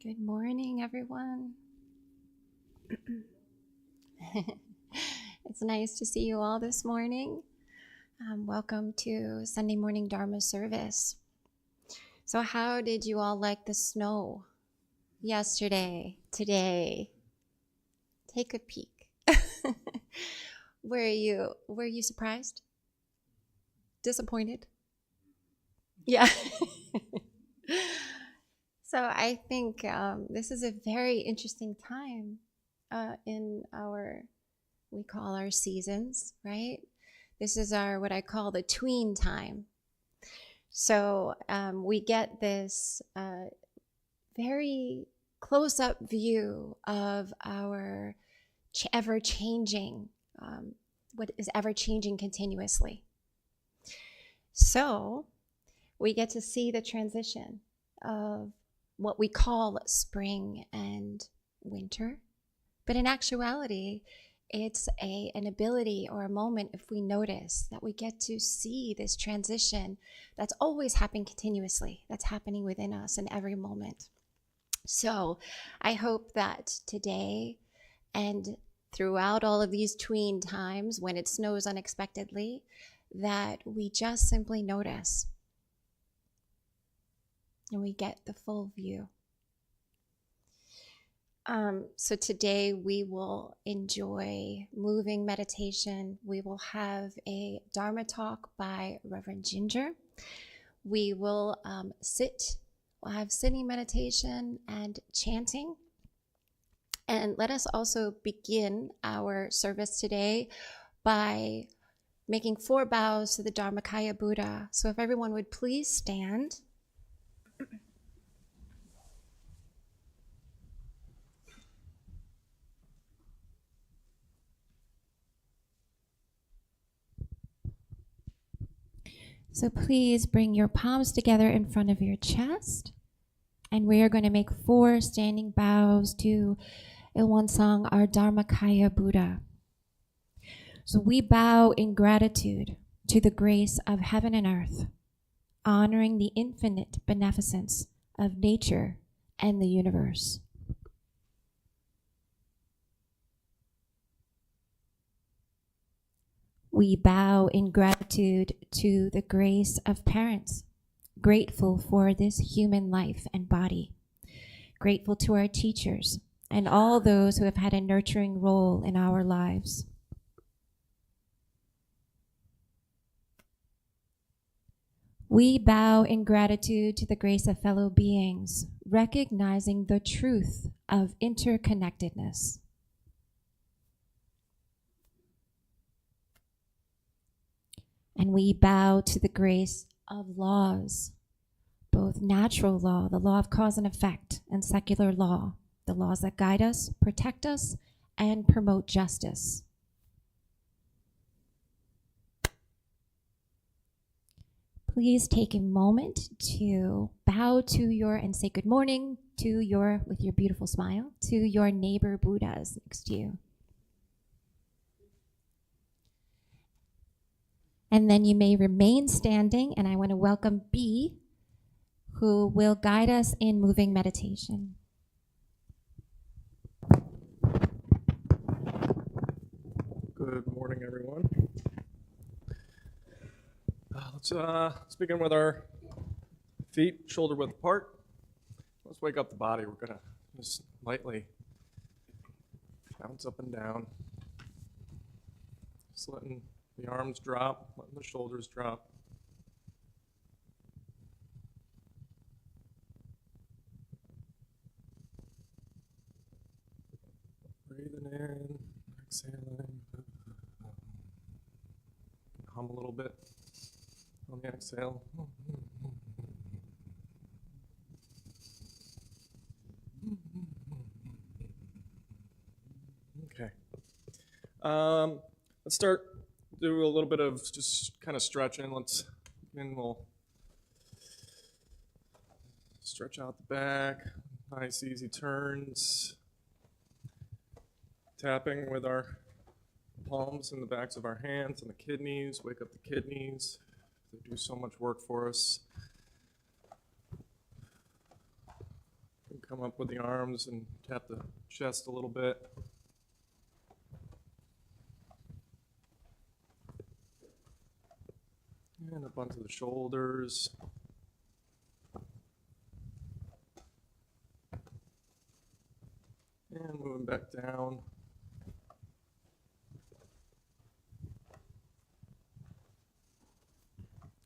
Good morning, everyone. It's nice to see you all this morning. Welcome to Sunday morning Dharma service. So how did you all like the snow yesterday, today? Take a peek. Were you surprised? Disappointed? Yeah. So I think this is a very interesting time in we call our seasons, right? This is what I call the tween time. So we get this very close-up view of our ever-changing, what is ever-changing continuously. So we get to see the transition of what we call spring and winter. But in actuality, it's an ability or a moment, if we notice, that we get to see this transition that's always happening continuously, that's happening within us in every moment. So I hope that today and throughout all of these tween times when it snows unexpectedly, that we just simply notice and we get the full view. So today we will enjoy moving meditation. We will have a Dharma talk by Reverend Ginger. We will we'll have sitting meditation and chanting. And let us also begin our service today by making 4 bows to the Dharmakaya Buddha. So if everyone would please stand. So please bring your palms together in front of your chest. And we are going to make 4 standing bows to Ilwansang, our Dharmakaya Buddha. So we bow in gratitude to the grace of heaven and earth, honoring the infinite beneficence of nature and the universe. We bow in gratitude to the grace of parents, grateful for this human life and body, grateful to our teachers and all those who have had a nurturing role in our lives. We bow in gratitude to the grace of fellow beings, recognizing the truth of interconnectedness. And we bow to the grace of laws, both natural law, the law of cause and effect, and secular law, the laws that guide us, protect us, and promote justice. Please take a moment to bow to your and say good morning to your, with your beautiful smile, to your neighbor Buddhas next to you. And then you may remain standing, and I want to welcome B, who will guide us in moving meditation. Good morning, everyone. Let's begin with our feet shoulder width apart. Let's wake up the body. We're going to just lightly bounce up and down. Just letting the arms drop, letting the shoulders drop. Breathing in, exhaling. Hum a little bit on the exhale. Okay. Let's start. Do a little bit of just kind of stretching. We'll stretch out the back. Nice easy turns. Tapping with our palms in the backs of our hands and the kidneys. Wake up the kidneys. They do so much work for us. Come up with the arms and tap the chest a little bit. And up onto the shoulders. And moving back down.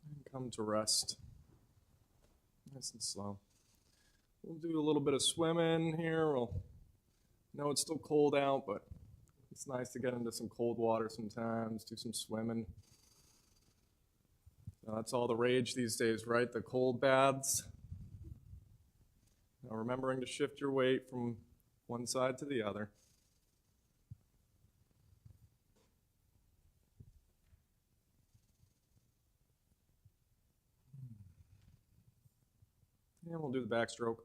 And come to rest. Nice and slow. We'll do a little bit of swimming here. We'll know it's still cold out, but it's nice to get into some cold water sometimes, do some swimming. That's all the rage these days, right? The cold baths. Now remembering to shift your weight from one side to the other. And we'll do the backstroke.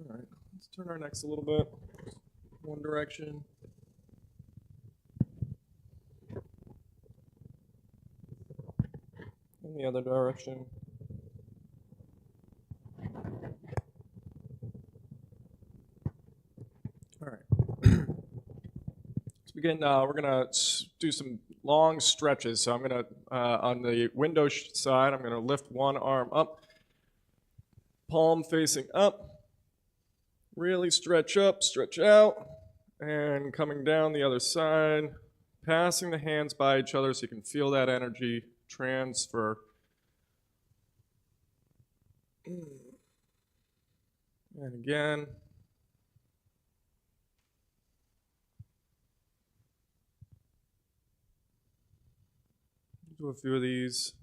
All right, let's turn our necks a little bit. One direction. In the other direction. All right. Let's begin. We're going to do some long stretches. So I'm going to, on the window side, I'm going to lift one arm up, palm facing up. Really stretch up, stretch out, and coming down the other side, passing the hands by each other so you can feel that energy transfer. And again. Do a few of these.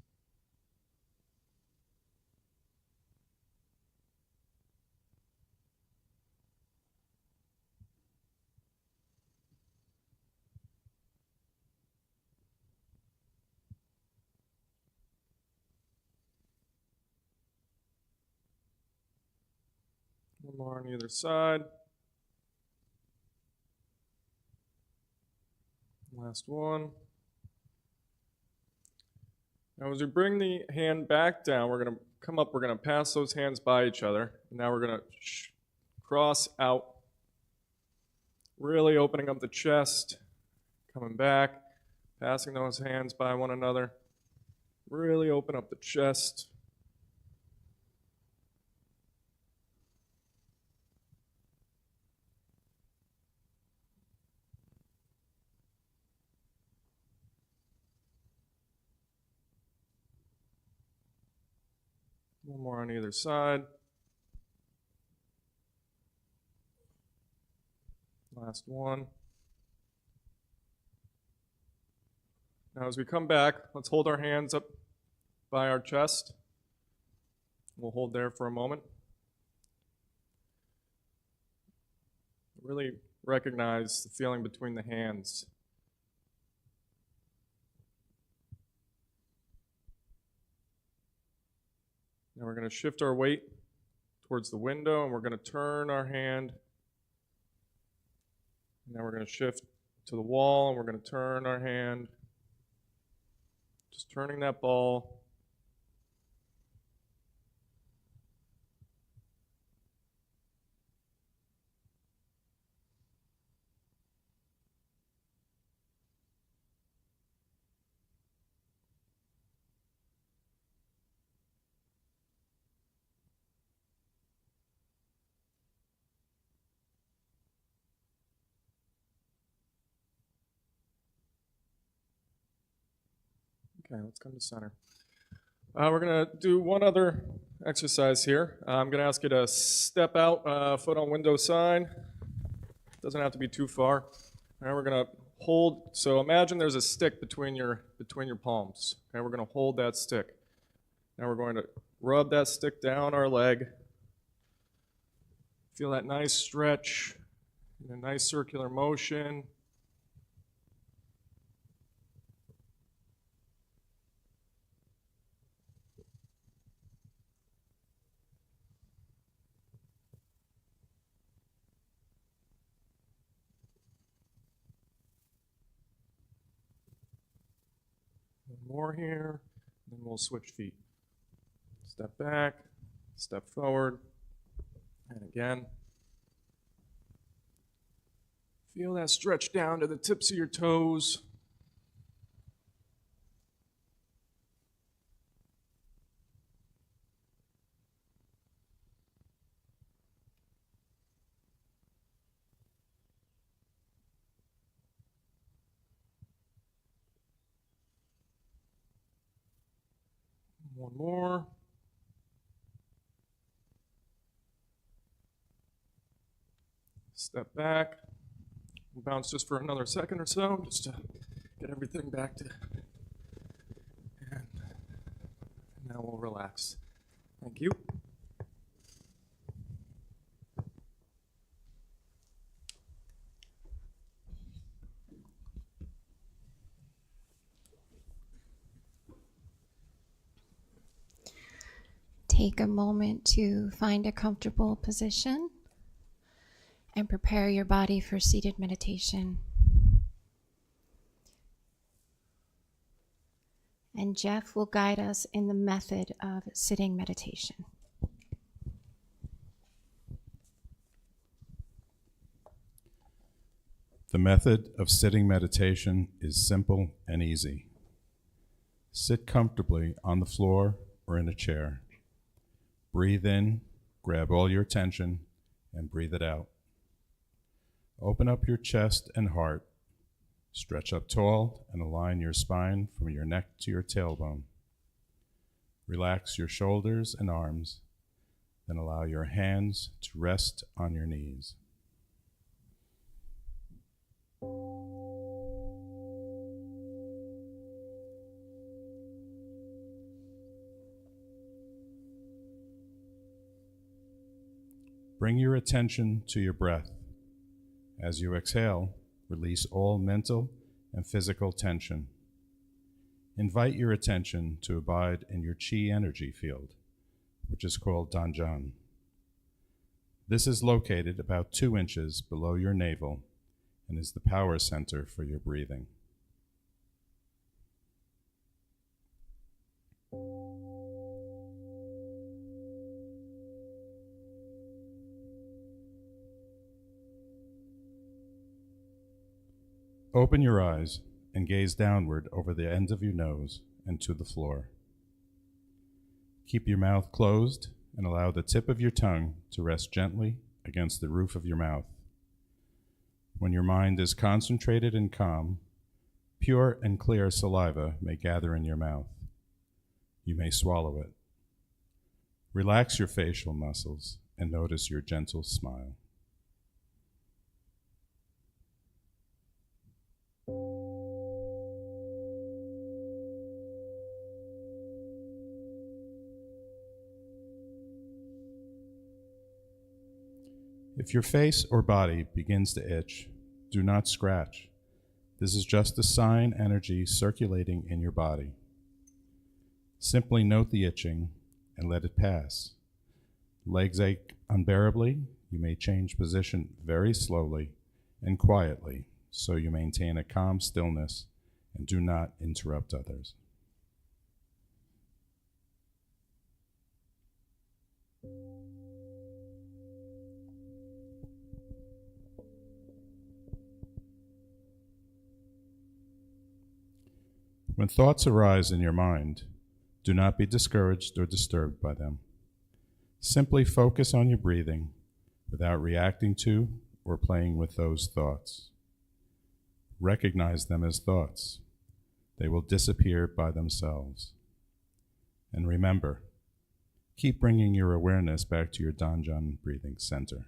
One more on either side. Last one. Now as we bring the hand back down, we're going to come up, we're going to pass those hands by each other. Now we're going to cross out, really opening up the chest, coming back, passing those hands by one another. Really open up the chest. One more on either side. Last one. Now as we come back, let's hold our hands up by our chest. We'll hold there for a moment. Really recognize the feeling between the hands. Now we're going to shift our weight towards the window, and we're going to turn our hand. Now we're going to shift to the wall, and we're going to turn our hand. Just turning that ball. Okay, let's come to center. We're going to do one other exercise here. I'm going to ask you to step out, foot on window side. Doesn't have to be too far. All right, we're going to hold. So imagine there's a stick between your palms. Okay, we're going to hold that stick. Now we're going to rub that stick down our leg. Feel that nice stretch, and a nice circular motion. More here, then we'll switch feet. Step back, step forward, and again. Feel that stretch down to the tips of your toes. One more. Step back. We'll bounce just for another second or so, just to get everything back to. And now we'll relax. Thank you. Take a moment to find a comfortable position and prepare your body for seated meditation. And Jeff will guide us in the method of sitting meditation. The method of sitting meditation is simple and easy. Sit comfortably on the floor or in a chair. Breathe in, grab all your attention, and breathe it out. Open up your chest and heart. Stretch up tall and align your spine from your neck to your tailbone. Relax your shoulders and arms, then allow your hands to rest on your knees. Bring your attention to your breath. As you exhale, release all mental and physical tension. Invite your attention to abide in your chi energy field, which is called Danjan. This is located about 2 inches below your navel and is the power center for your breathing. Open your eyes and gaze downward over the end of your nose and to the floor. Keep your mouth closed and allow the tip of your tongue to rest gently against the roof of your mouth. When your mind is concentrated and calm, pure and clear saliva may gather in your mouth. You may swallow it. Relax your facial muscles and notice your gentle smile. If your face or body begins to itch, do not scratch. This is just a sign energy circulating in your body. Simply note the itching and let it pass. Legs ache unbearably, you may change position very slowly and quietly so you maintain a calm stillness and do not interrupt others. When thoughts arise in your mind, do not be discouraged or disturbed by them. Simply focus on your breathing without reacting to or playing with those thoughts. Recognize them as thoughts. They will disappear by themselves. And remember, keep bringing your awareness back to your Danjan breathing center.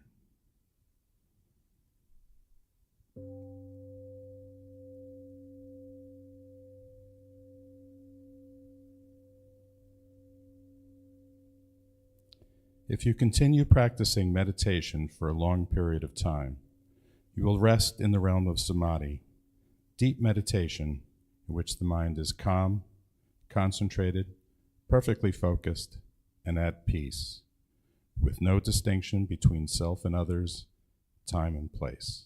If you continue practicing meditation for a long period of time, you will rest in the realm of samadhi, deep meditation in which the mind is calm, concentrated, perfectly focused, and at peace, with no distinction between self and others, time and place.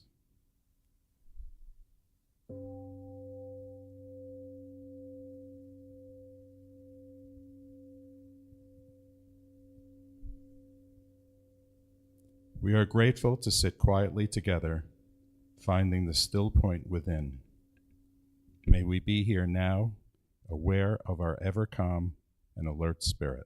We are grateful to sit quietly together, finding the still point within. May we be here now, aware of our ever calm and alert spirit.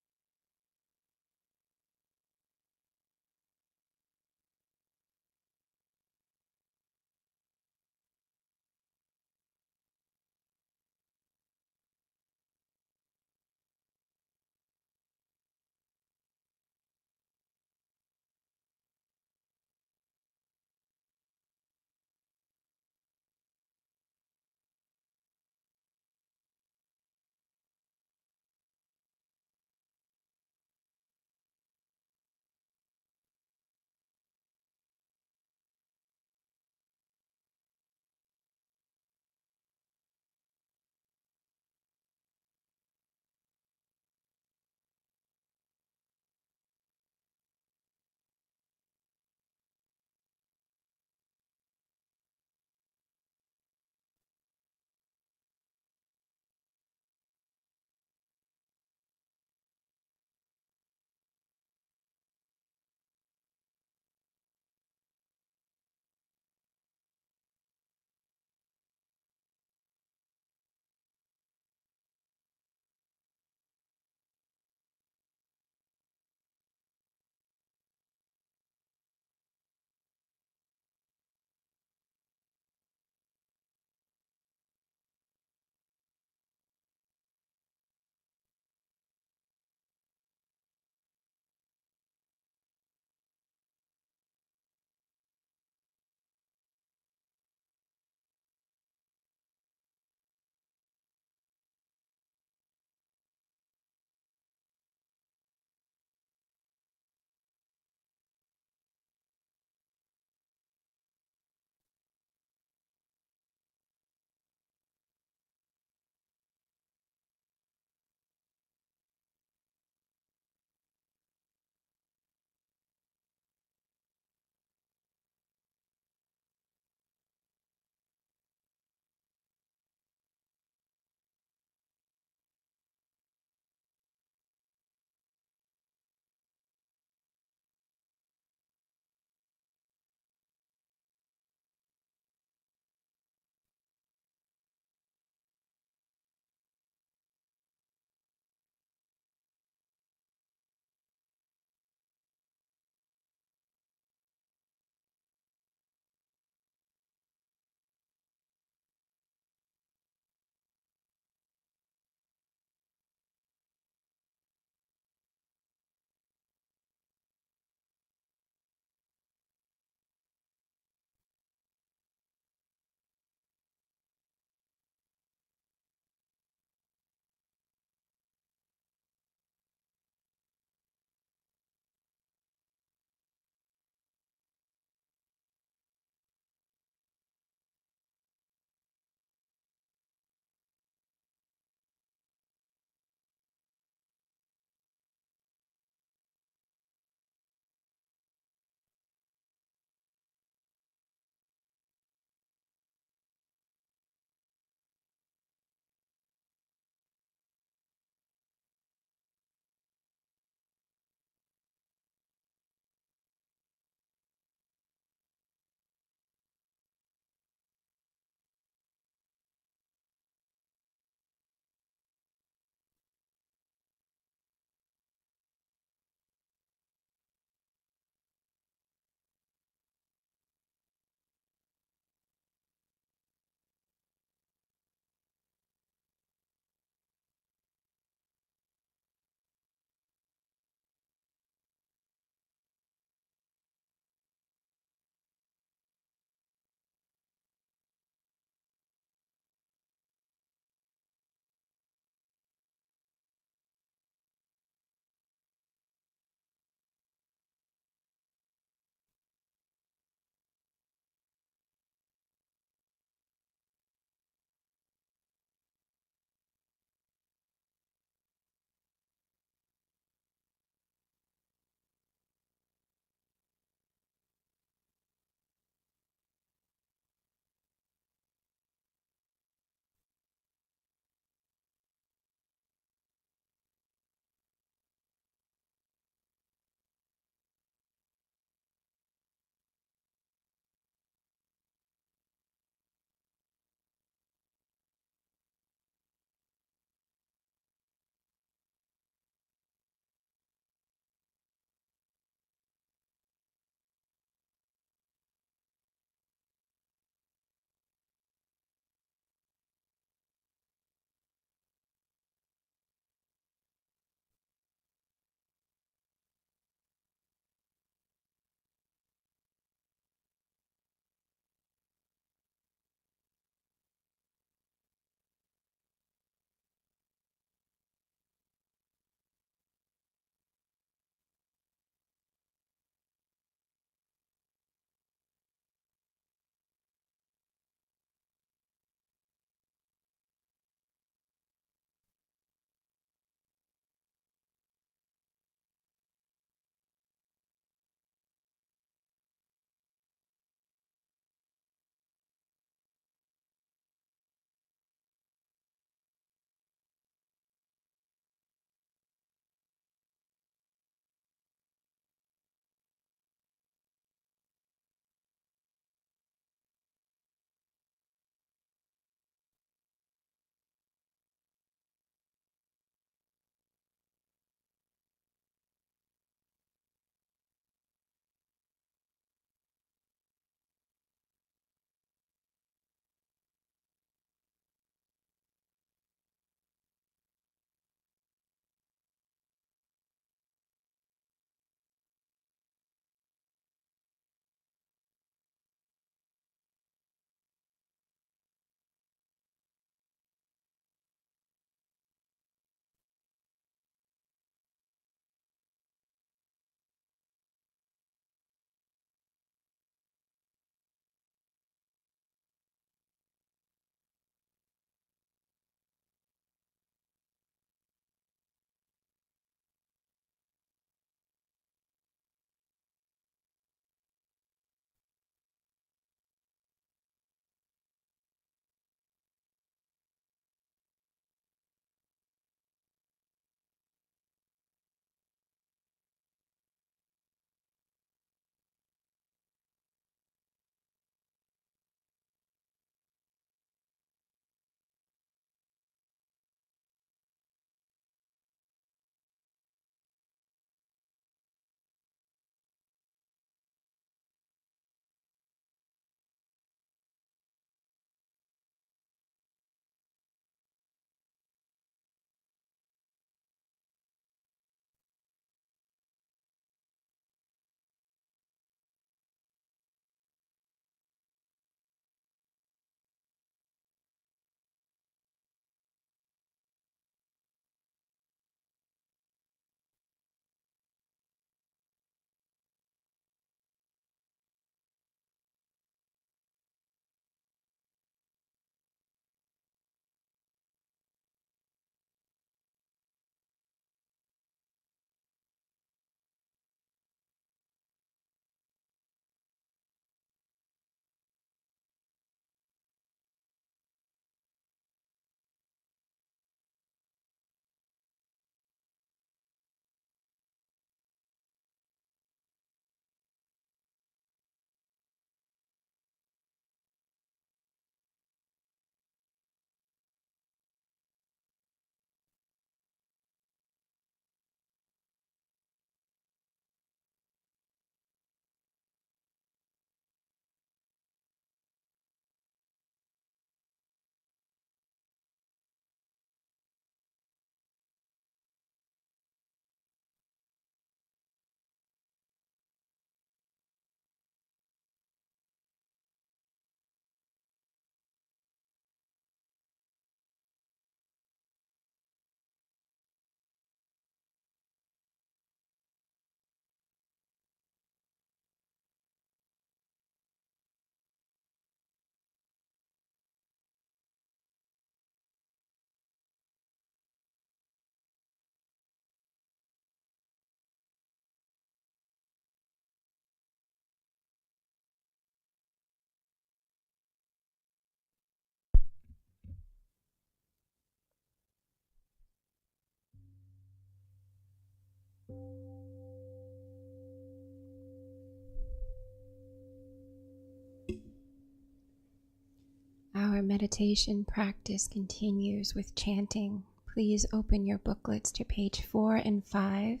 meditation practice continues with chanting, please open your booklets to page 4 and 5,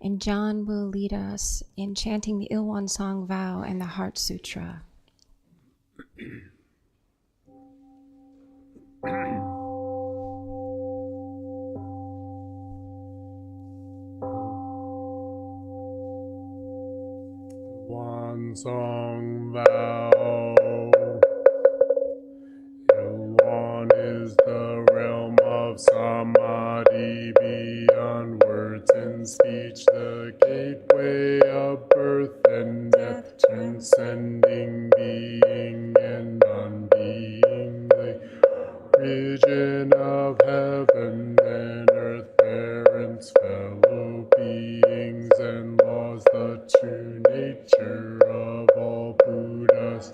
and John will lead us in chanting the Ilwan Song Vow and the Heart Sutra. One song vow. Ilwan is the realm of samadhi beyond words and speech, the gateway of birth and death, transcending being and non-being, the origin of heaven and earth, parents, fellow beings and laws, the true nature of all Buddhas,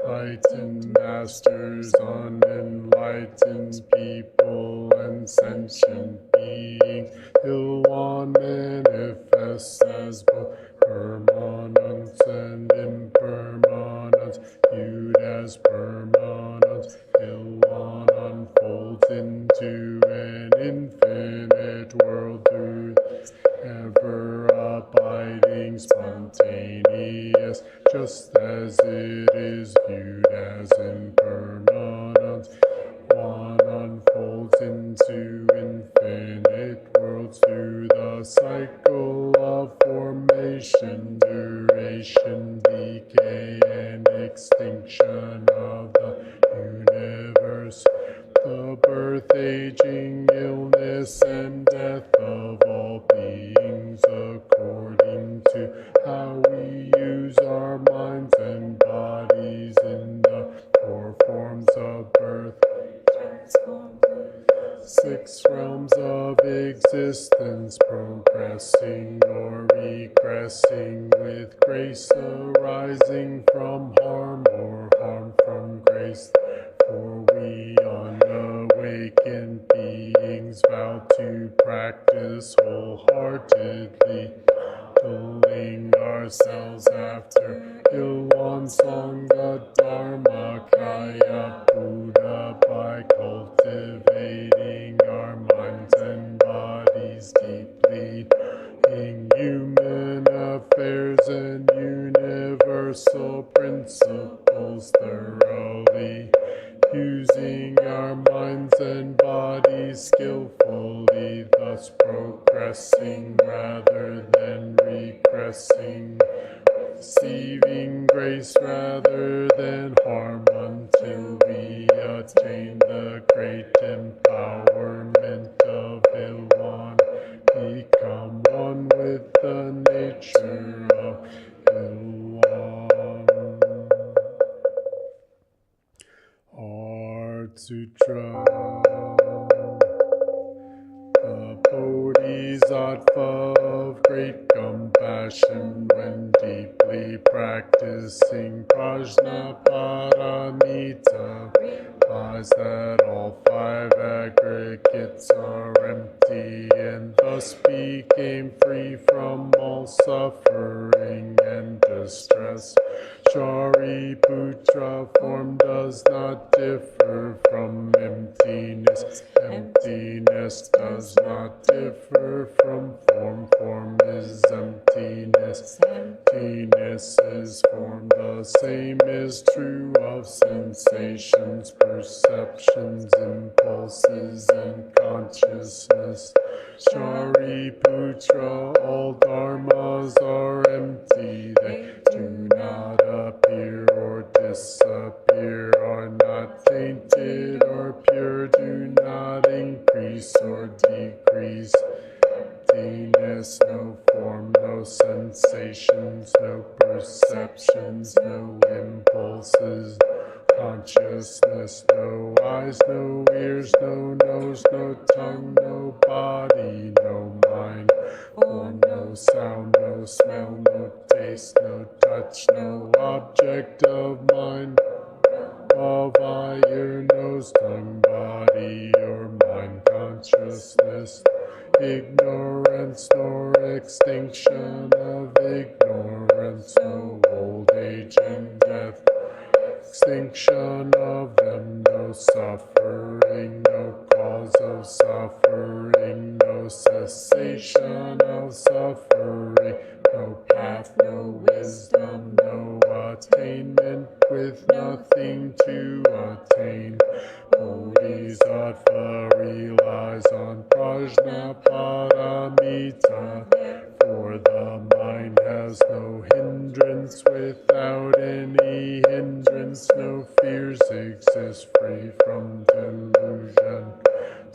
enlightened masters, unenlightened people, and sentient beings. Ilwan manifests as both permanence and impermanence, viewed as permanence. Ilwan unfolds into an infinite world through ever abiding, spontaneous, just as it is viewed as impermanence. One unfolds into infinite worlds through the cycle of formation, duration, decay, and extinction of the universe. The birth, aging, illness, and death of all beings, according to how we use our minds and bodies in the 4 forms of birth, 6 realms of existence, progressing or regressing, with grace arising from harm or harm from grace. For we unawakened beings vow to practice wholeheartedly, modeling ourselves after Ilwan Song, the Dharma, Kaya Buddha, by cultivating our minds and bodies deeply in human affairs and universal principles thoroughly, using our minds and bodies skillfully, thus progressing rather than regressing, receiving grace rather than harm, until we attain the great empowerment of Ilwan, become one with the nature of Ilwan. Heart Sutra. The Bodhisattva of great compassion, when deeply practicing Prajnaparamita, realized that all 5 aggregates are empty, and thus became free from all suffering and distress. Shariputra, form does not differ from emptiness. Emptiness does not differ from form. Form is emptiness. Emptiness is form. The same is true of sensations, perceptions, impulses, and consciousness. Shariputra, all dharmas are empty. They do not appear or disappear, are not tainted or pure, do not increase or decrease. Emptiness, no form, no sensations, no perceptions, no impulses, consciousness, no eyes, no ears, no nose, no tongue, no body, no mind, form, no sound, no smell, no taste, no touch, no object of mind, of eye, ear, nose, tongue, body, or mind, consciousness, ignorance, nor extinction of ignorance, no old age and death, extinction of them, no suffering, no cause of suffering, no cessation of suffering, no path, no wisdom, no attainment, with nothing to attain. Bodhisattva relies on Prajnaparamita, for the mind has no hindrance. Without any hindrance, no fears exist, free from delusion.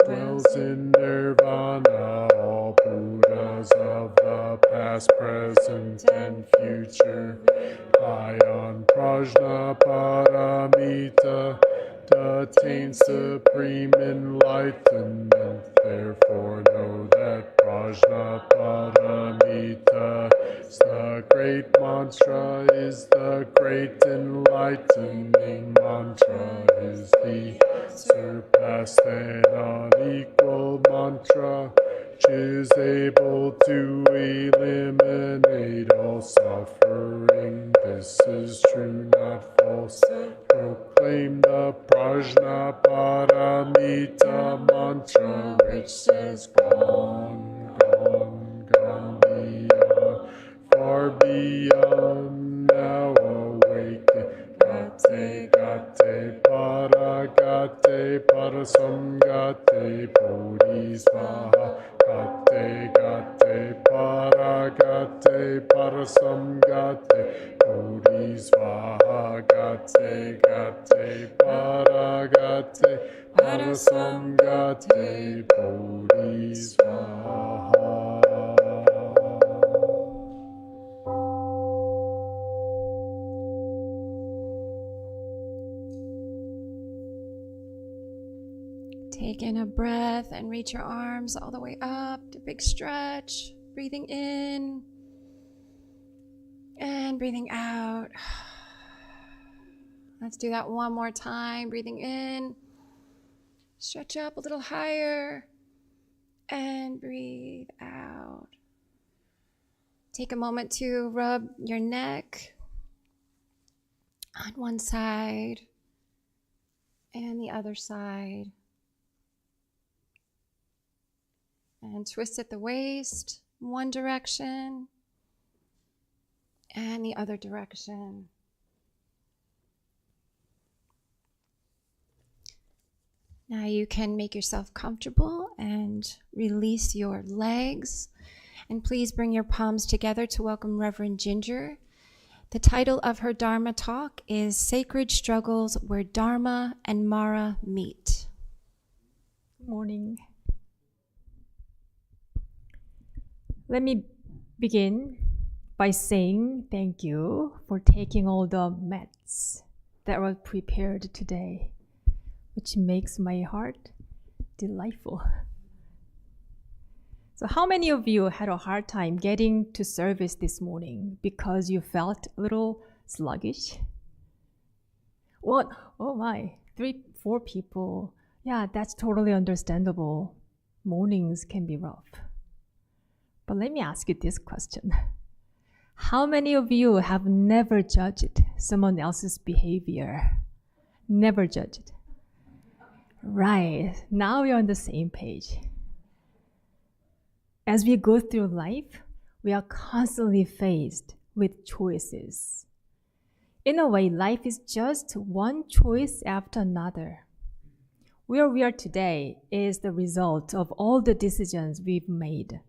Dwells in nirvana, all Buddhas of the past, present, and future. High on Prajnaparamita, attain supreme enlightenment. Therefore know that Prajnaparamita is the great mantra, is the great enlightening mantra, is the surpassed and unequal mantra, which is able to eliminate all suffering. This is true, not false. Proclaim the Prajnaparamita mantra, which says, gone, gone, gone beyond, far beyond, now awaken. Gate, gate, para, gate, para, samgate, bodhisvaha. Gate, gate, para, gate, para, samgate, bodhisvaha. Gate, gate, para, gate, para, samgate, bodhisvaha. Take in a breath and reach your arms all the way up to big stretch. Breathing in and breathing out. Let's do that one more time. Breathing in. Stretch up a little higher and breathe out. Take a moment to rub your neck on one side and the other side. And twist at the waist, one direction and the other direction. Now you can make yourself comfortable and release your legs. And please bring your palms together to welcome Reverend Ginger. The title of her Dharma talk is Sacred Struggles Where Dharma and Mara Meet. Good morning. Let me begin by saying thank you for taking all the mats that were prepared today, which makes my heart delightful. So how many of you had a hard time getting to service this morning because you felt a little sluggish? What? Oh my, 3-4 people. Yeah, that's totally understandable. Mornings can be rough. But let me ask you this question. How many of you have never judged someone else's behavior? Never judged. Right, now we're on the same page. As we go through life, we are constantly faced with choices. In a way, life is just one choice after another. Where we are today is the result of all the decisions we've made.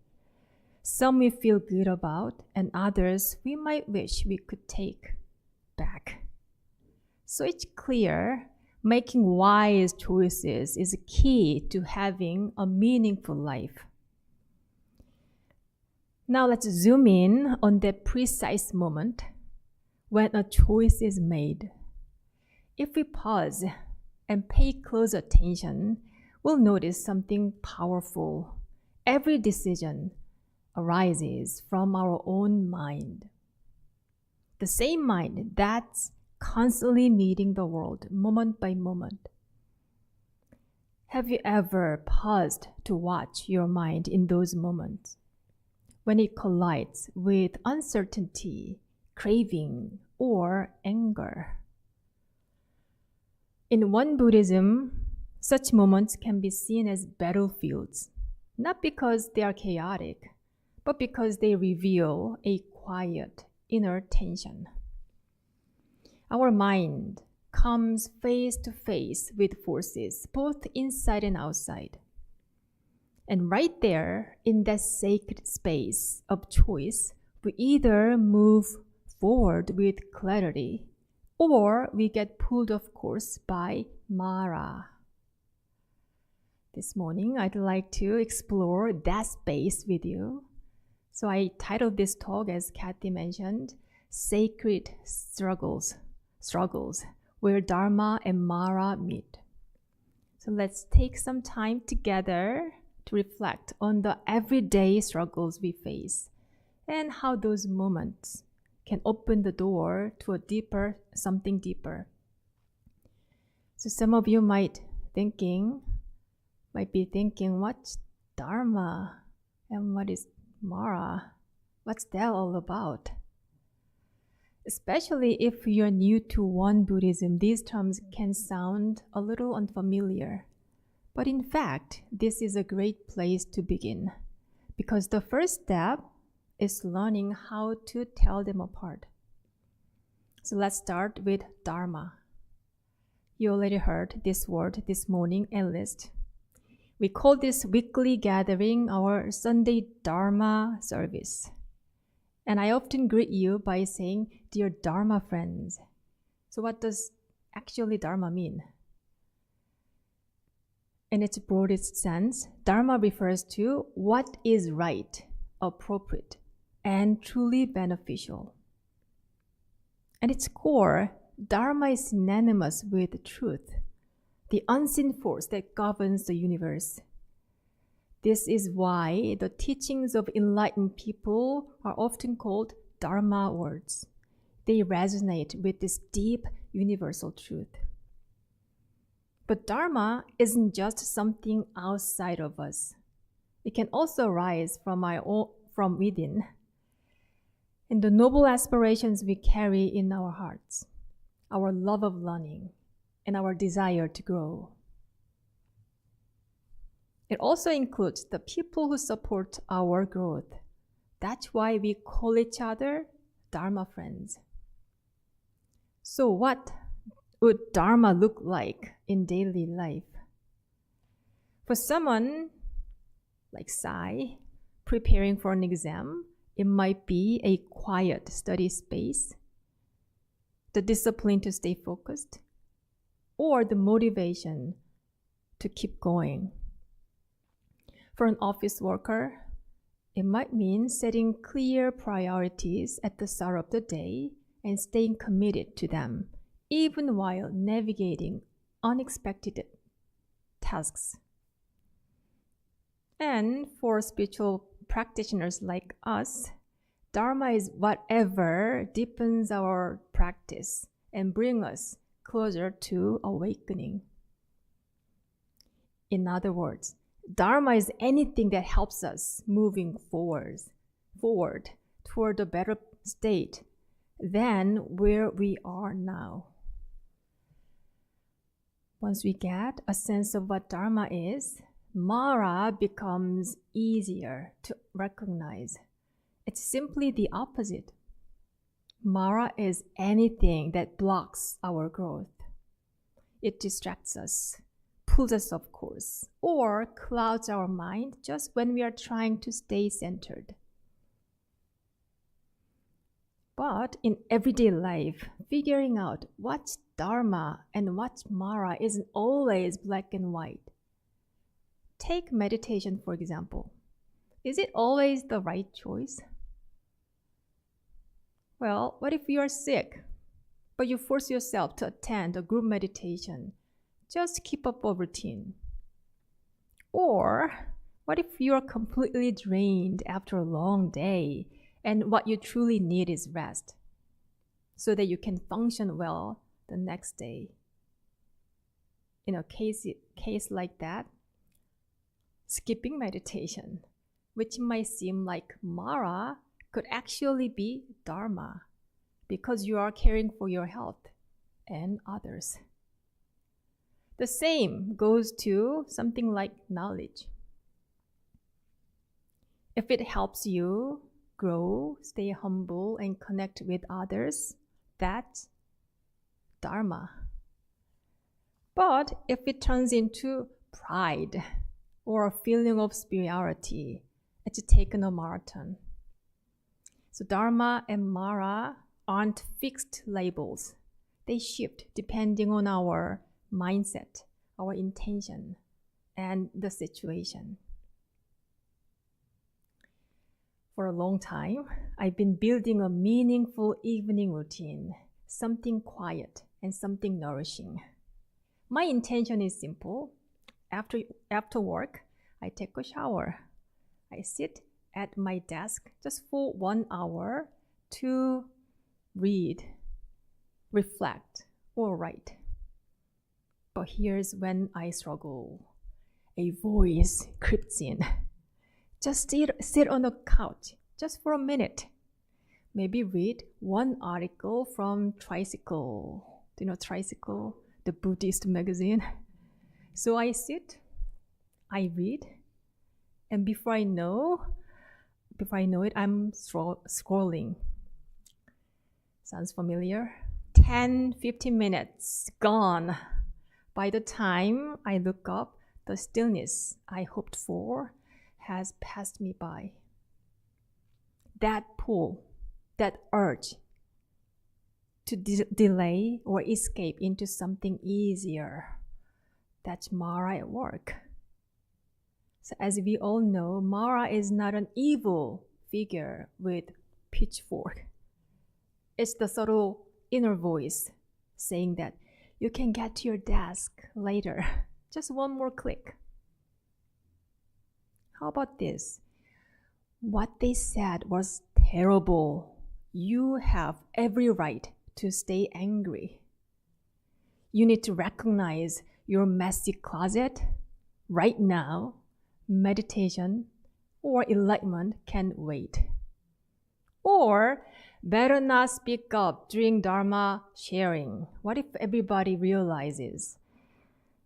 Some we feel good about, and others we might wish we could take back. So it's clear making wise choices is key to having a meaningful life. Now let's zoom in on that precise moment when a choice is made. If we pause and pay close attention, we'll notice something powerful. Every decision arises from our own mind. The same mind that's constantly meeting the world moment by moment. Have you ever paused to watch your mind in those moments when it collides with uncertainty, craving, or anger? In one Buddhism, such moments can be seen as battlefields, not because they are chaotic, but because they reveal a quiet inner tension. Our mind comes face to face with forces, both inside and outside. And right there, in that sacred space of choice, we either move forward with clarity or we get pulled off course by Mara. This morning, I'd like to explore that space with you. So I titled this talk, as Kathy mentioned, Sacred Struggles, where Dharma and Mara meet. So let's take some time together to reflect on the everyday struggles we face and how those moments can open the door to something deeper. So some of you might be thinking, what's Dharma and what is Mara? What's that all about? Especially if you're new to one Buddhism, these terms can sound a little unfamiliar. But in fact, this is a great place to begin, because the first step is learning how to tell them apart. So let's start with Dharma. You already heard this word this morning at least. We call this weekly gathering our Sunday Dharma service. And I often greet you by saying, "Dear Dharma friends." So what does actually Dharma mean? In its broadest sense, Dharma refers to what is right, appropriate, and truly beneficial. At its core, Dharma is synonymous with truth, the unseen force that governs the universe. This is why the teachings of enlightened people are often called Dharma words. They resonate with this deep universal truth. But Dharma isn't just something outside of us. It can also arise from within, in the noble aspirations we carry in our hearts, our love of learning, and our desire to grow. It also includes the people who support our growth. That's why we call each other Dharma friends. So what would Dharma look like in daily life? For someone like Sai, preparing for an exam, it might be a quiet study space, the discipline to stay focused, or the motivation to keep going. For an office worker, it might mean setting clear priorities at the start of the day and staying committed to them, even while navigating unexpected tasks. And for spiritual practitioners like us, Dharma is whatever deepens our practice and brings us closer to awakening. In other words, Dharma is anything that helps us moving forward toward a better state than where we are now. Once we get a sense of what Dharma is, Mara becomes easier to recognize. It's simply the opposite. Mara is anything that blocks our growth. It distracts us, pulls us off course, or clouds our mind just when we are trying to stay centered. But in everyday life, figuring out what's Dharma and what's Mara isn't always black and white. Take meditation, for example. Is it always the right choice? Well, what if you are sick, but you force yourself to attend a group meditation? Just keep up a routine. Or what if you are completely drained after a long day and what you truly need is rest so that you can function well the next day? In a case like that, skipping meditation, which might seem like Mara, could actually be Dharma because you are caring for your health and others. The same goes to something like knowledge. If it helps you grow, stay humble, and connect with others, that's Dharma. But if it turns into pride or a feeling of superiority, it's taken a marathon. So Dharma and Mara aren't fixed labels. They shift depending on our mindset, our intention, and the situation. For a long time, I've been building a meaningful evening routine, something quiet and something nourishing. My intention is simple. After work, I take a shower. I sit at my desk just for 1 hour to read, reflect, or write. But here's when I struggle. A voice creeps in. Just sit on the couch, just for a minute. Maybe read one article from Tricycle. Do you know Tricycle? The Buddhist magazine. So I sit, I read, and before I know it, I'm scrolling. Sounds familiar? 10, 15 minutes gone. By the time I look up, the stillness I hoped for has passed me by. That pull, that urge to delay or escape into something easier, that's Mara at work. So as we all know, Mara is not an evil figure with pitchfork. It's the subtle inner voice saying that you can get to your desk later. Just one more click. How about this? What they said was terrible. You have every right to stay angry. You need to recognize your messy closet right now. Meditation or enlightenment can wait. Or better not speak up during Dharma sharing. What if everybody realizes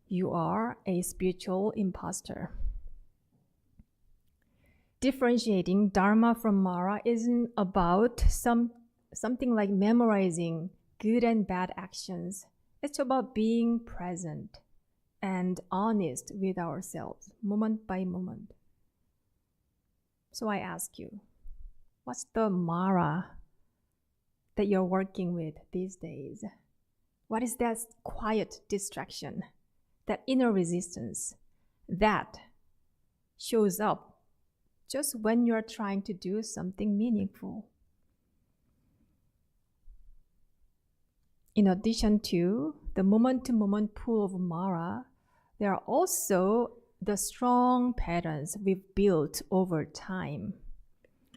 you are a spiritual imposter? Differentiating Dharma from Mara isn't about something like memorizing good and bad actions. It's about being present and honest with ourselves, moment by moment. So I ask you, what's the Mara that you're working with these days? What is that quiet distraction, that inner resistance that shows up just when you're trying to do something meaningful? In addition to the moment-to-moment pull of Mara, there are also the strong patterns we've built over time.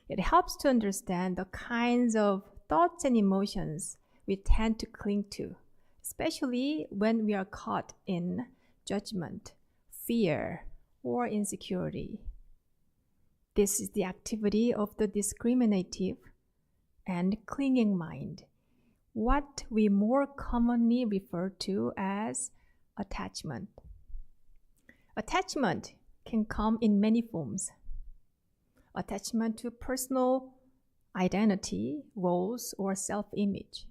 It helps to understand the kinds of thoughts and emotions we tend to cling to, especially when we are caught in judgment, fear, or insecurity. This is the activity of the discriminative and clinging mind, what we more commonly refer to as attachment. Attachment can come in many forms. Attachment to personal identity, roles, or self-image.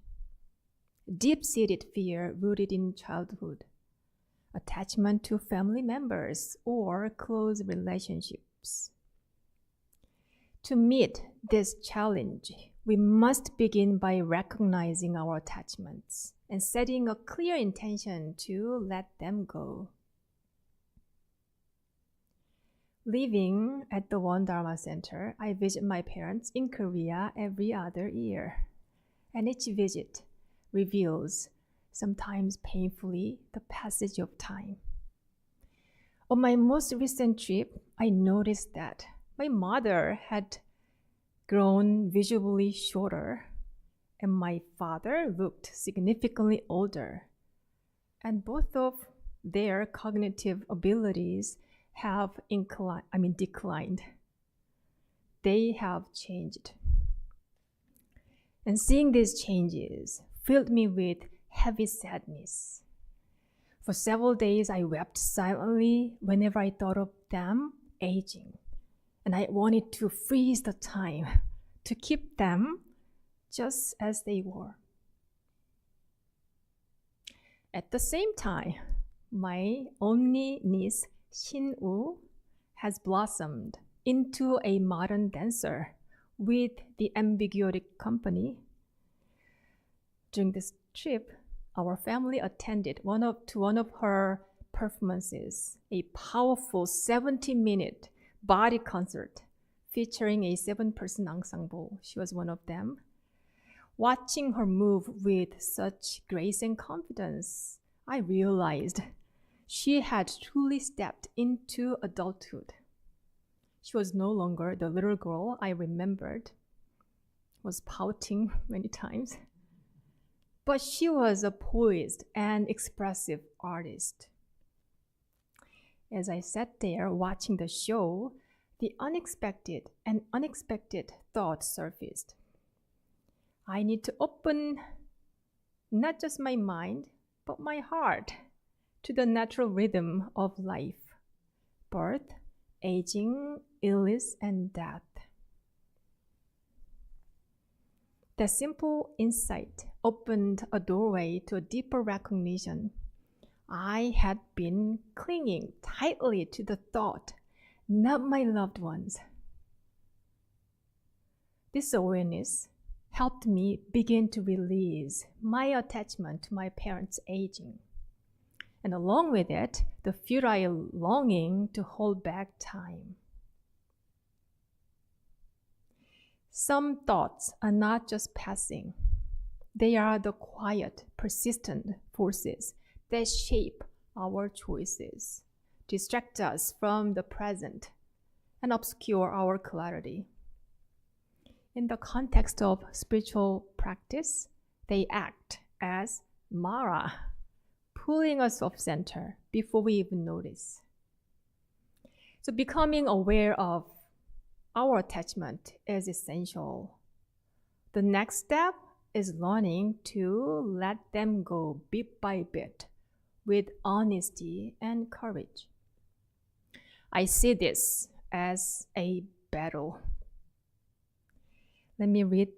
Deep-seated fear rooted in childhood. Attachment to family members or close relationships. To meet this challenge, we must begin by recognizing our attachments and setting a clear intention to let them go. Living at the One Dharma Center, I visit my parents in Korea every other year. And each visit reveals, sometimes painfully, the passage of time. On my most recent trip, I noticed that my mother had grown visibly shorter, and my father looked significantly older. And both of their cognitive abilities have declined. They have changed. And seeing these changes filled me with heavy sadness. For several days, I wept silently whenever I thought of them aging. And I wanted to freeze the time to keep them just as they were. At the same time, my only niece, Shin-woo, has blossomed into a modern dancer with the Ambiguity Company. During this trip, our family attended one of her performances, a powerful 70-minute body concert featuring a 7-person ensemble. She was one of them. Watching her move with such grace and confidence, I realized she had truly stepped into adulthood. She was no longer the little girl I remembered, was pouting many times, but she was a poised and expressive artist. As I sat there watching the show, the unexpected thought surfaced. I need to open not just my mind, but my heart to the natural rhythm of life, birth, aging, illness, and death. That simple insight opened a doorway to a deeper recognition. I had been clinging tightly to the thought, not my loved ones. This awareness helped me begin to release my attachment to my parents' aging, and along with it, the futile longing to hold back time. Some thoughts are not just passing. They are the quiet, persistent forces that shape our choices, distract us from the present, and obscure our clarity. In the context of spiritual practice, they act as Mara, pulling us off center before we even notice. So becoming aware of our attachment is essential. The next step is learning to let them go bit by bit with honesty and courage. I see this as a battle. Let me read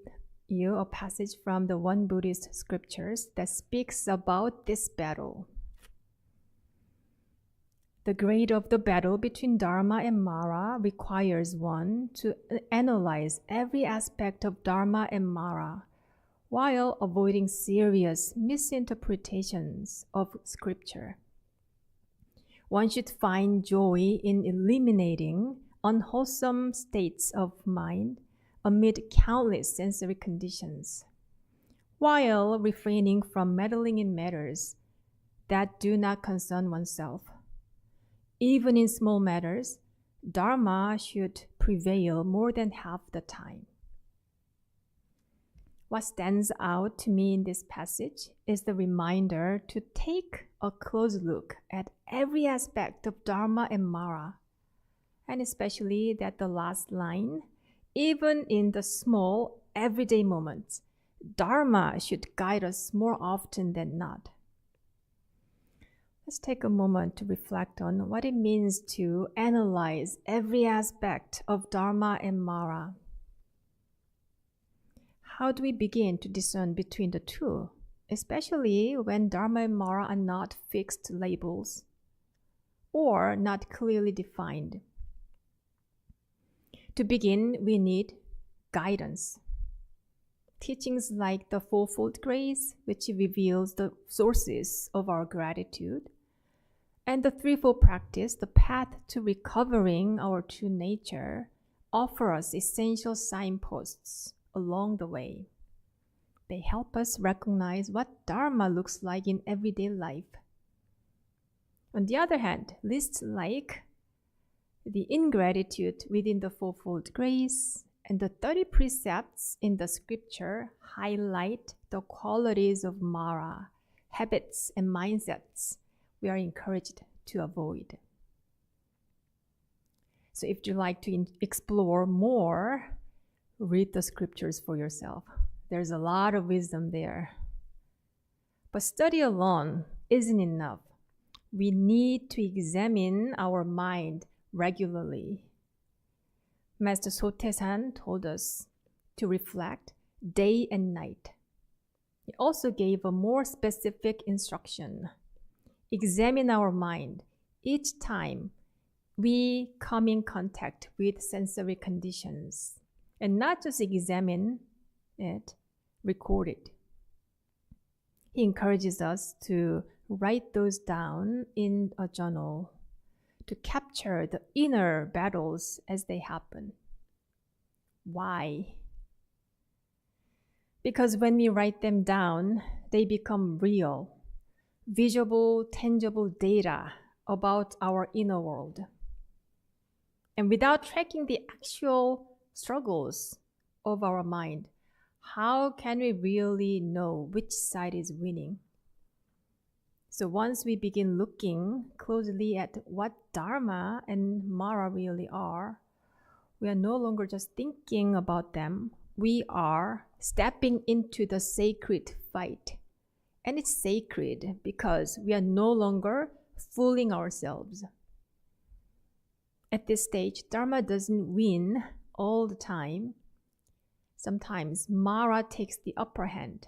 you a passage from the one Buddhist scriptures that speaks about this battle. The grade of the battle between Dharma and Mara requires one to analyze every aspect of Dharma and Mara while avoiding serious misinterpretations of scripture. One should find joy in eliminating unwholesome states of mind amid countless sensory conditions, while refraining from meddling in matters that do not concern oneself. Even in small matters, Dharma should prevail more than half the time. What stands out to me in this passage is the reminder to take a close look at every aspect of Dharma and Mara, and especially that the last line, even in the small, everyday moments, Dharma should guide us more often than not. Let's take a moment to reflect on what it means to analyze every aspect of Dharma and Mara. How do we begin to discern between the two, especially when Dharma and Mara are not fixed labels or not clearly defined? To begin, we need guidance. Teachings like the Fourfold Grace, which reveals the sources of our gratitude, and the Threefold Practice, the path to recovering our true nature, offer us essential signposts along the way. They help us recognize what Dharma looks like in everyday life. On the other hand, lists like the ingratitude within the Fourfold Grace and the 30 precepts in the scripture highlight the qualities of Mara, habits, and mindsets we are encouraged to avoid. So if you'd like to explore more, read the scriptures for yourself. There's a lot of wisdom there. But study alone isn't enough. we need to examine our mind regularly. Master Sotaesan told us to reflect day and night. He also gave a more specific instruction. Examine our mind each time we come in contact with sensory conditions. And not just examine it, record it. He encourages us to write those down in a journal to capture the inner battles as they happen. Why? Because when we write them down, they become real, visible, tangible data about our inner world. And without tracking the actual struggles of our mind, how can we really know which side is winning? So once we begin looking closely at what Dharma and Mara really are, we are no longer just thinking about them. We are stepping into the sacred fight. And it's sacred because we are no longer fooling ourselves. At this stage, Dharma doesn't win all the time. Sometimes Mara takes the upper hand.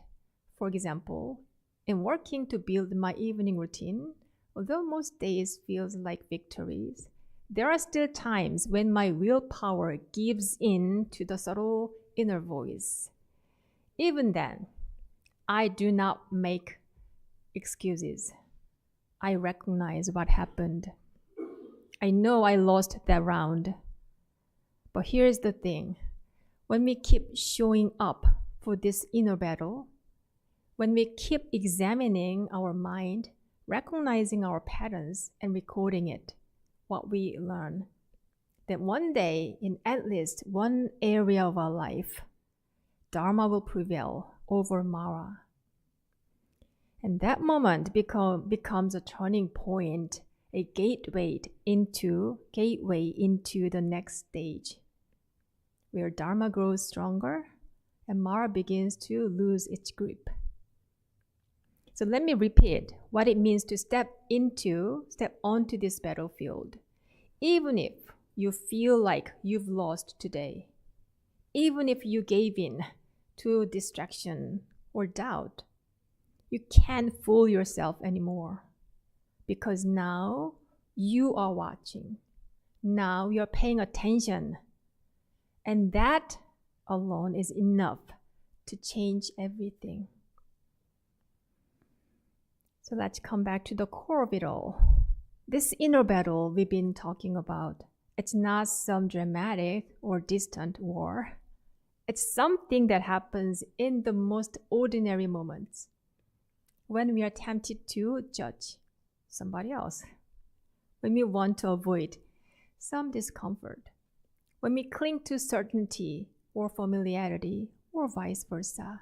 For example, in working to build my evening routine, although most days feels like victories, there are still times when my willpower gives in to the subtle inner voice. Even then, I do not make excuses. I recognize what happened. I know I lost that round. But here's the thing. When we keep showing up for this inner battle, when we keep examining our mind, recognizing our patterns and recording it, what we learn, then one day in at least one area of our life, Dharma will prevail over Mara. And that moment becomes a turning point, a gateway into the next stage, where Dharma grows stronger and Mara begins to lose its grip. So let me repeat what it means to step onto this battlefield. Even if you feel like you've lost today, even if you gave in to distraction or doubt, you can't fool yourself anymore, because now you are watching. Now you're paying attention. And that alone is enough to change everything. So let's come back to the core of it all. This inner battle we've been talking about, it's not some dramatic or distant war. It's something that happens in the most ordinary moments, when we are tempted to judge somebody else, when we want to avoid some discomfort, when we cling to certainty or familiarity, or vice versa.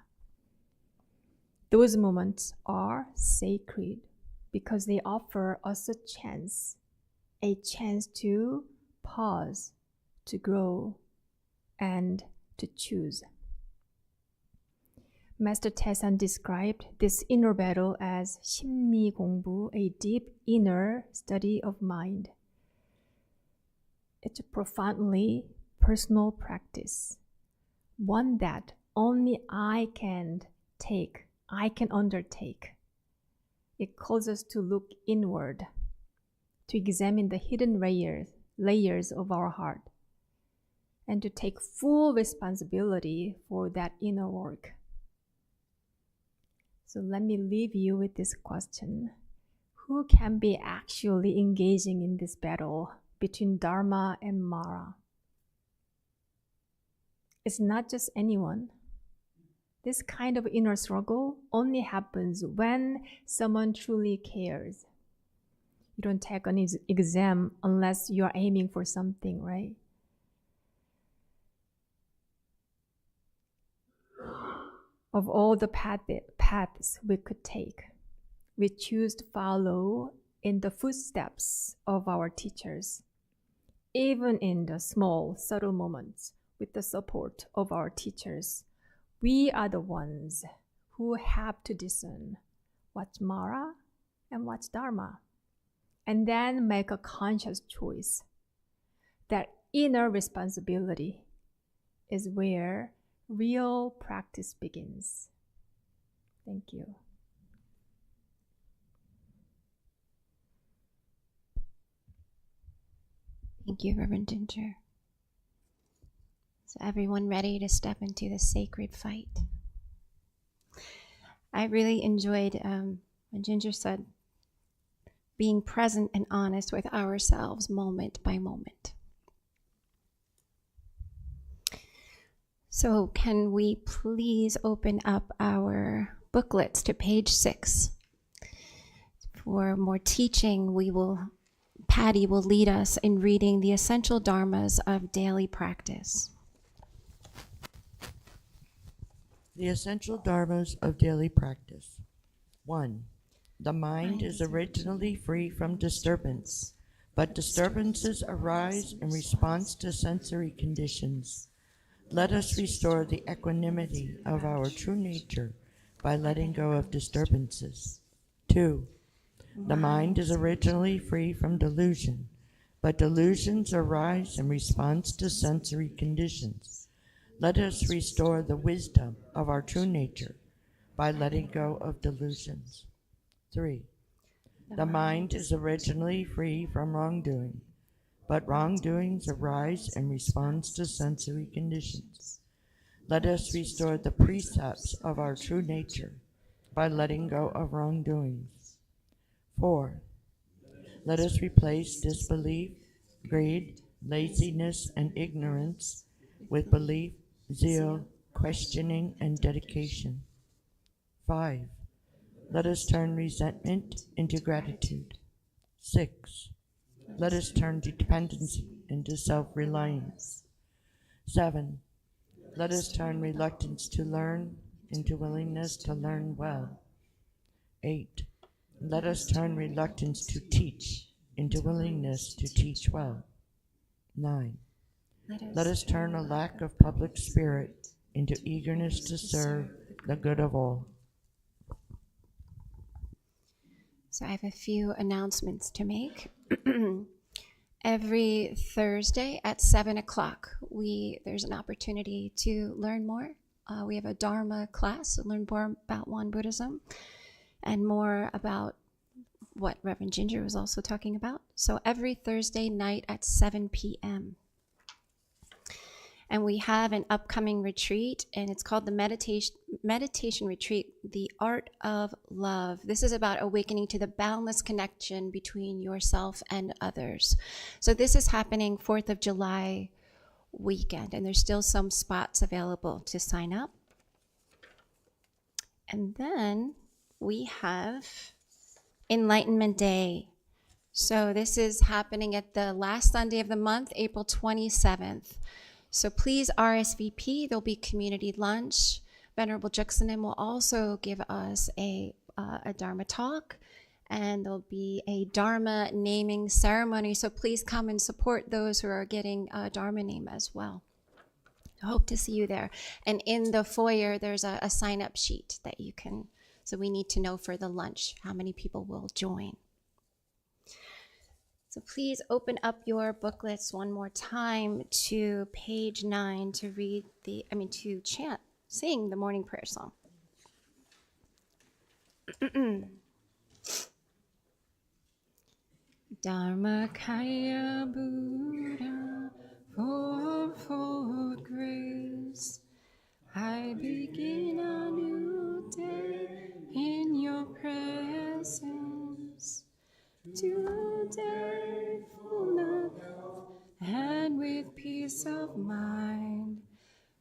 Those moments are sacred because they offer us a chance to pause, to grow, and to choose. Master Taesan described this inner battle as 심리 공부, a deep inner study of mind. It's a profoundly personal practice, one that only I can undertake. It calls us to look inward, to examine the hidden layers of our heart, and to take full responsibility for that inner work. So let me leave you with this question. Who can be actually engaging in this battle between Dharma and Mara? It's not just anyone. This kind of inner struggle only happens when someone truly cares. You don't take an exam unless you're aiming for something, right? Of all the paths we could take, we choose to follow in the footsteps of our teachers. Even in the small, subtle moments, with the support of our teachers, we are the ones who have to discern what's Mara and what's Dharma. and then make a conscious choice. That inner responsibility is where real practice begins. Thank you. Thank you, Reverend Ginger. So everyone ready to step into the sacred fight? I really enjoyed when Ginger said, being present and honest with ourselves moment by moment. So can we please open up our booklets to page 6? For more teaching, Patty will lead us in reading the essential dharmas of daily practice. The essential dharmas of daily practice. 1. The mind is originally free from disturbance, but disturbances arise in response to sensory conditions. Let us restore the equanimity of our true nature by letting go of disturbances. 2. The mind is originally free from delusion, but delusions arise in response to sensory conditions. Let us restore the wisdom of our true nature by letting go of delusions. 3. The mind is originally free from wrongdoing, but wrongdoings arise in response to sensory conditions. Let us restore the precepts of our true nature by letting go of wrongdoings. 4. Let us replace disbelief, greed, laziness, and ignorance with belief, zeal, questioning, and dedication. 5. Let us turn resentment into gratitude. 6. Let us turn dependency into self-reliance. 7. Let us turn reluctance to learn into willingness to learn well. 8. Let us turn reluctance to teach into willingness to teach well. 9. Let us turn a lack of public spirit into eagerness to serve the good of all. So I have a few announcements to make. Every Thursday at 7 o'clock, there's an opportunity to learn more. We have a Dharma class to learn more about Won Buddhism and more about what Reverend Ginger was also talking about. So every Thursday night at 7 p.m. And we have an upcoming retreat, and it's called the Meditation Retreat, The Art of Love. This is about awakening to the boundless connection between yourself and others. So this is happening 4th of July weekend, and there's still some spots available to sign up. And then we have Enlightenment Day. So this is happening at the last Sunday of the month, April 27th. So please RSVP. There'll be community lunch. Venerable Juxanim will also give us a Dharma talk, and there'll be a Dharma naming ceremony. So please come and support those who are getting a Dharma name as well. I hope to see you there. And in the foyer, there's a sign-up sheet that you can, so we need to know for the lunch how many people will join. So please open up your booklets one more time to page 9 to sing the morning prayer song. Dharmakaya Buddha, fourfold grace, I begin a new day in your presence. Today, full of health and with peace of mind,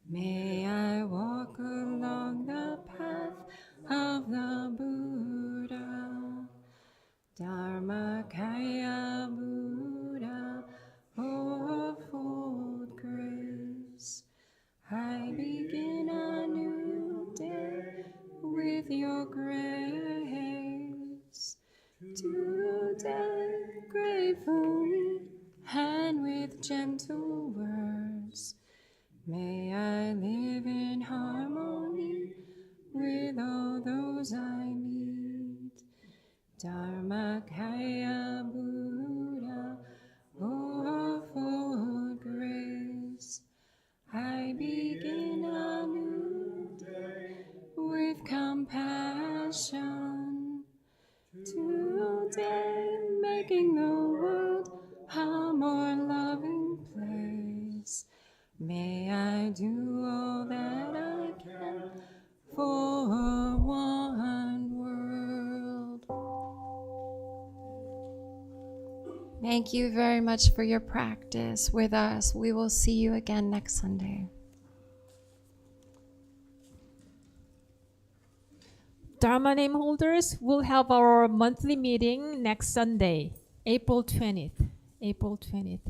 may I walk along the path of the Buddha. Dharmakaya Buddha, fourfold grace, I begin a new day with your grace. Today, gratefully and with gentle words, may I live in harmony with all those I meet. Dharmakaya Buddha. Thank you very much for your practice with us. We will see you again next Sunday. Dharma name holders will have our monthly meeting next Sunday, April 20th. April 20th.